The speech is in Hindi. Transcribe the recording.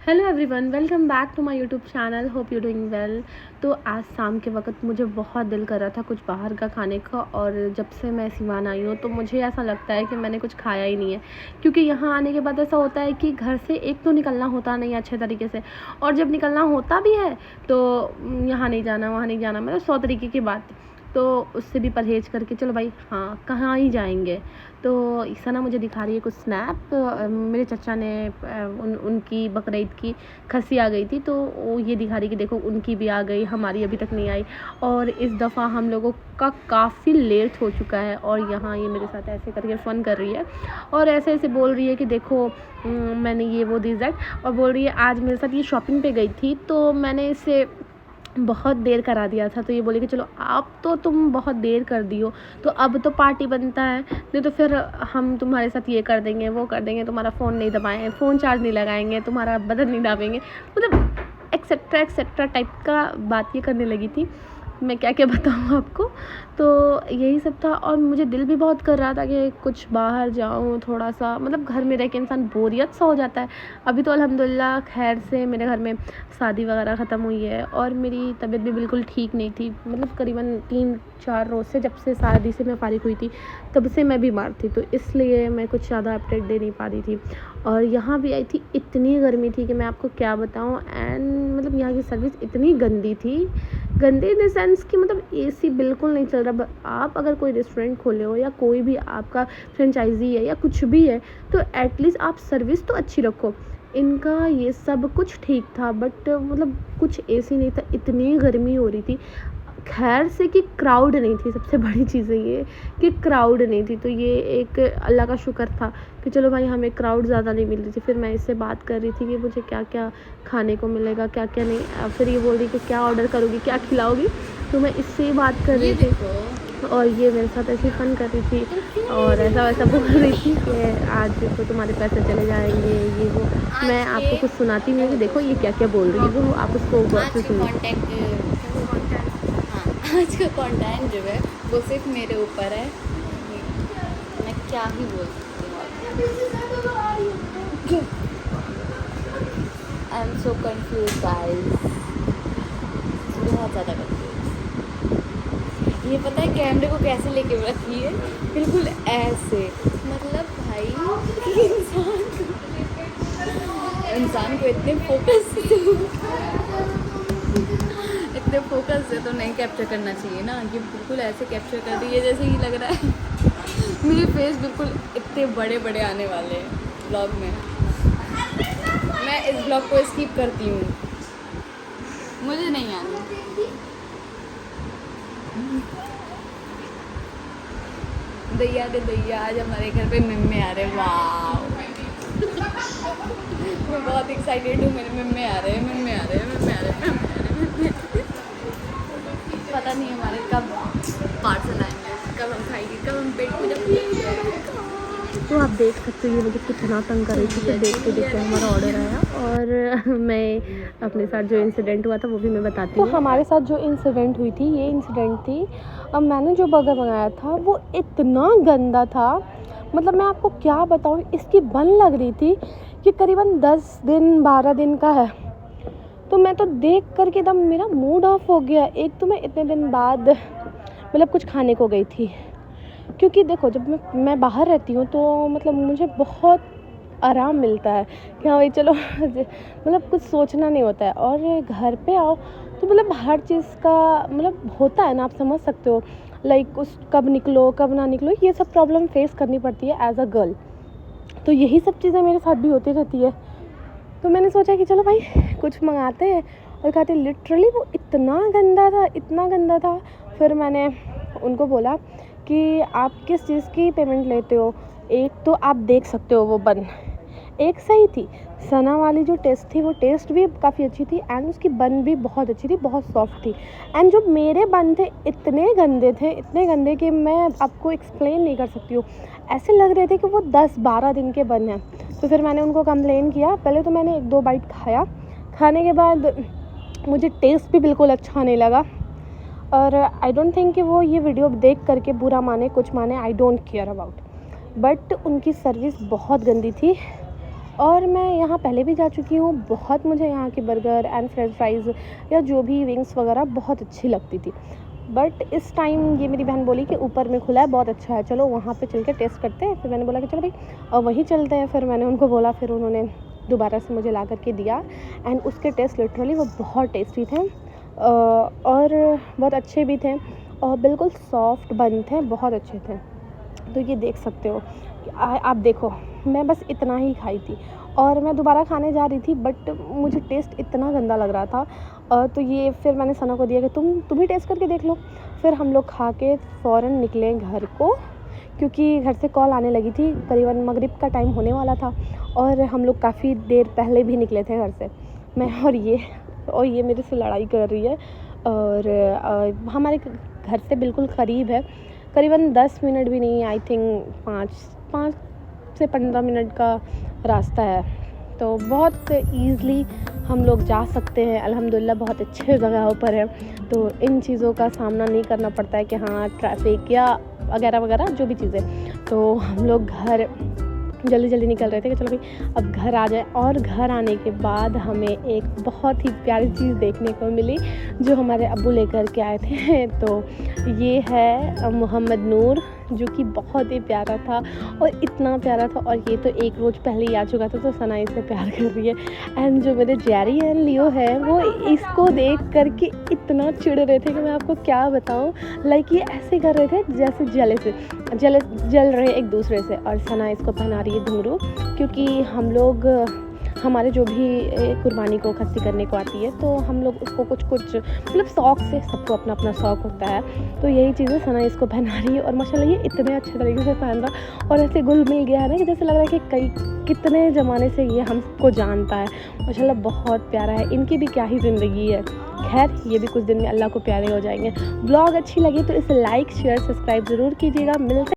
Hello everyone, welcome back to my YouTube channel. Hope you doing well. तो आज शाम के वक्त मुझे बहुत दिल कर रहा था कुछ बाहर का खाने का, और जब से मैं सिवान आई हूँ तो मुझे ऐसा लगता है कि मैंने कुछ खाया ही नहीं है। क्योंकि यहाँ आने के बाद ऐसा होता है कि घर से एक तो निकलना होता नहीं है अच्छे तरीके से, और जब निकलना होता भी है तो यहाँ नहीं जाना वहाँ नहीं जाना, मतलब 100 तरीके की बात। तो उससे भी परहेज़ करके चलो भाई, हाँ कहाँ ही जाएंगे। तो ईसा मुझे दिखा रही है कुछ स्नैप। मेरे चचा ने उनकी बकरीद की खस्सी आ गई थी, तो वो ये दिखा रही कि देखो उनकी भी आ गई, हमारी अभी तक नहीं आई। और इस दफ़ा हम लोगों का काफ़ी लेट हो चुका है, और यहाँ ये मेरे साथ ऐसे करके फ़न कर रही है और ऐसे ऐसे बोल रही है कि देखो मैंने ये वो दिस दैट, और बोल रही है आज मेरे साथ ये शॉपिंग पे गई थी तो मैंने इसे बहुत देर करा दिया था। तो ये बोले कि चलो आप तो तुम बहुत देर कर दी हो, तो अब तो पार्टी बनता है, नहीं तो फिर हम तुम्हारे साथ ये कर देंगे वो कर देंगे, तुम्हारा फ़ोन नहीं दबाएंगे, फ़ोन चार्ज नहीं लगाएंगे, तुम्हारा बदन नहीं दाबेंगे, मतलब एक्सेट्रा एक्सेट्रा टाइप का बात ये करने लगी थी। मैं क्या क्या बताऊँ आपको। तो यही सब था, और मुझे दिल भी बहुत कर रहा था कि कुछ बाहर जाऊँ थोड़ा सा, मतलब घर में रह के इंसान बोरियत सा हो जाता है। अभी तो अल्हम्दुलिल्लाह खैर से मेरे घर में शादी वगैरह ख़त्म हुई है, और मेरी तबीयत भी बिल्कुल ठीक नहीं थी, मतलब करीबन 3-4 रोज़ से, जब से शादी से मैं फारिग हुई थी तब से मैं बीमार थी, तो इसलिए मैं कुछ ज़्यादा अपडेट दे नहीं पा रही थी। और यहाँ भी आई थी, इतनी गर्मी थी कि मैं आपको क्या बताऊँ। एंड मतलब यहाँ की सर्विस इतनी गंदी थी, गंदे इन द सेंस कि मतलब एसी बिल्कुल नहीं चल रहा। आप अगर कोई रेस्टोरेंट खोले हो या कोई भी आपका फ्रेंचाइजी है या कुछ भी है, तो एटलीस्ट आप सर्विस तो अच्छी रखो। इनका ये सब कुछ ठीक था, बट मतलब कुछ एसी नहीं था, इतनी गर्मी हो रही थी। खैर से कि क्राउड नहीं थी, सबसे बड़ी चीज़ है ये कि क्राउड नहीं थी, तो ये एक अल्लाह का शुक्र था कि चलो भाई हमें क्राउड ज़्यादा नहीं मिल रही थी। फिर मैं इससे बात कर रही थी कि मुझे क्या क्या खाने को मिलेगा क्या क्या नहीं। फिर ये बोल रही कि क्या ऑर्डर करोगी, क्या खिलाओगी, तो मैं इससे ही बात कर रही थी, और ये मेरे साथ ऐसे फ़न कर रही थी और ऐसा वैसा बोल रही थी कि आज तो तुम्हारे पैसे चले जाएंगे ये वो। मैं आपको कुछ सुनाती नहीं हूँ कि देखो ये क्या क्या बोल रही है, वो आप उसको गौर से सुनिए। आज का कंटेंट जो है वो सिर्फ मेरे ऊपर है। मैं क्या ही बोल सकती हूँ। I am so confuse guys, बहुत ज़्यादा कंफ्यूज। ये पता है कैमरे को कैसे लेके रखी है, बिल्कुल ऐसे, मतलब भाई इंसान को इतने फोकस से तो नहीं कैप्चर करना चाहिए ना, ये बिल्कुल ऐसे कैप्चर कर रही है जैसे ही लग रहा है मेरे फेस बिल्कुल इतने बड़े बड़े आने वाले हैं ब्लॉग में। मैं इस ब्लॉग को स्किप करती हूँ, मुझे नहीं आना। दैया दे दैया, आज हमारे घर पे मम्मी आ रहे, वाह मैं बहुत एक्साइटेड हूँ। मेरे मम्मी आ रहे हैं, मम्मी आ रहे हैं, मम्मी आ रहे हैं, मम्मी आ रहे हैं, मम्मी आ रहे हैं। पता नहीं हमारे कब पार्सल आएंगे, कब हम खाएंगे, कब हम पेट पूजा करेंगे। तो आप देख सकते हो ये मुझे कितना तंग कर रही थी। फिर देखते देखते हमारा ऑर्डर आया, और मैं अपने साथ जो इंसिडेंट हुआ था वो भी मैं बताती हूँ। तो हमारे साथ जो इंसिडेंट हुई थी, ये इंसिडेंट थी, अब मैंने जो बर्गर मंगाया था वो इतना गंदा था, मतलब मैं आपको क्या बताऊँ, इसकी बन लग रही थी कि करीबन 10 दिन 12 दिन का है। तो मैं तो देख करके एकदम मेरा मूड ऑफ हो गया। एक तो मैं इतने दिन बाद मतलब कुछ खाने को गई थी, क्योंकि देखो जब मैं बाहर रहती हूँ तो मतलब मुझे बहुत आराम मिलता है कि हाँ भाई चलो मतलब कुछ सोचना नहीं होता है। और घर पे आओ तो मतलब हर चीज़ का मतलब होता है ना, आप समझ सकते हो, लाइक उस कब निकलो कब ना निकलो, ये सब प्रॉब्लम फेस करनी पड़ती है एज अ गर्ल। तो यही सब चीज़ें मेरे साथ भी होती रहती है। तो मैंने सोचा कि चलो भाई कुछ मंगाते हैं और खाते। लिटरली वो इतना गंदा था, इतना गंदा था। फिर मैंने उनको बोला कि आप किस चीज़ की पेमेंट लेते हो। एक तो आप देख सकते हो वो बन एक सही थी, सना वाली जो टेस्ट थी वो टेस्ट भी काफ़ी अच्छी थी, एंड उसकी बन भी बहुत अच्छी थी, बहुत सॉफ्ट थी। एंड जो मेरे बन थे इतने गंदे थे, इतने गंदे कि मैं आपको एक्सप्लेन नहीं कर सकती हूँ। ऐसे लग रहे थे कि वो 10-12 दिन के बन हैं। तो फिर मैंने उनको कंप्लेन किया। पहले तो मैंने 1-2 बाइट खाया, खाने के बाद मुझे टेस्ट भी बिल्कुल अच्छा नहीं लगा। और आई डोंट थिंक कि वो ये वीडियो देख करके बुरा माने कुछ माने, I don't care about, but उनकी सर्विस बहुत गंदी थी। और मैं यहाँ पहले भी जा चुकी हूँ, बहुत मुझे यहाँ के बर्गर एंड फ्रेंच फ्राइज़ या जो भी विंग्स वगैरह बहुत अच्छी लगती थी। बट इस टाइम ये मेरी बहन बोली कि ऊपर में खुला है, बहुत अच्छा है, चलो वहाँ पे चल के टेस्ट करते हैं। फिर मैंने बोला कि चलो भाई वहीं चलते हैं। फिर मैंने उनको बोला, फिर उन्होंने दोबारा से मुझे ला करके दिया एंड उसके टेस्ट लिटरली वो बहुत टेस्टी थे और बहुत अच्छे भी थे और बिल्कुल सॉफ्ट बन थे, बहुत अच्छे थे। तो ये देख सकते हो आप देखो, मैं बस इतना ही खाई थी और मैं दोबारा खाने जा रही थी, बट मुझे टेस्ट इतना गंदा लग रहा था। तो ये फिर मैंने सना को दिया कि तुम ही टेस्ट करके देख लो। फिर हम लोग खा के फ़ौरन निकले घर को, क्योंकि घर से कॉल आने लगी थी, करीबन मगरिब का टाइम होने वाला था और हम लोग काफ़ी देर पहले भी निकले थे घर से। मैं और ये मेरे से लड़ाई कर रही है और हमारे घर से बिल्कुल क़रीब है, करीबन 10 मिनट भी नहीं, आई थिंक 5 से 15 मिनट का रास्ता है। तो बहुत ईज़िली हम लोग जा सकते हैं, अल्हम्दुलिल्लाह बहुत अच्छे जगहों पर है। तो इन चीज़ों का सामना नहीं करना पड़ता है कि हाँ ट्रैफिक या वगैरह वगैरह जो भी चीज़ें। तो हम लोग घर जल्दी निकल रहे थे कि चलो भाई अब घर आ जाए। और घर आने के बाद हमें एक बहुत ही प्यारी चीज़ देखने को मिली जो हमारे अब्बू लेकर के आए थे। तो ये है मोहम्मद नूर, जो कि बहुत ही प्यारा था और इतना प्यारा था, और ये तो एक रोज़ पहले ही आ चुका था। तो सना इससे प्यार कर रही है एंड जो मेरे जेरी एंड लियो है वो इसको देख करके इतना चिढ़ रहे थे कि मैं आपको क्या बताऊं। लाइक ये ऐसे कर रहे थे जैसे जल रहे एक दूसरे से। और सना इसको पहना रही है घुंघरू, क्योंकि हम लोग हमारे जो भी कुर्बानी को खस्सी करने को आती है तो हम लोग उसको कुछ मतलब शौक़ से, सबको अपना अपना शौक़ होता है। तो यही चीज़ें सना इसको पहना रही है और माशाल्लाह ये इतने अच्छे तरीके से पहन रहा और ऐसे घुल मिल गया है ना कि जैसे लग रहा है कि कितने ज़माने से ये हमको जानता है। माशाल्लाह बहुत प्यारा है, इनकी भी क्या ही ज़िंदगी है। खैर ये भी कुछ दिन में अल्लाह को प्यारे हो जाएंगे। ब्लॉग अच्छी लगी तो इसे लाइक शेयर सब्सक्राइब ज़रूर कीजिएगा। मिलते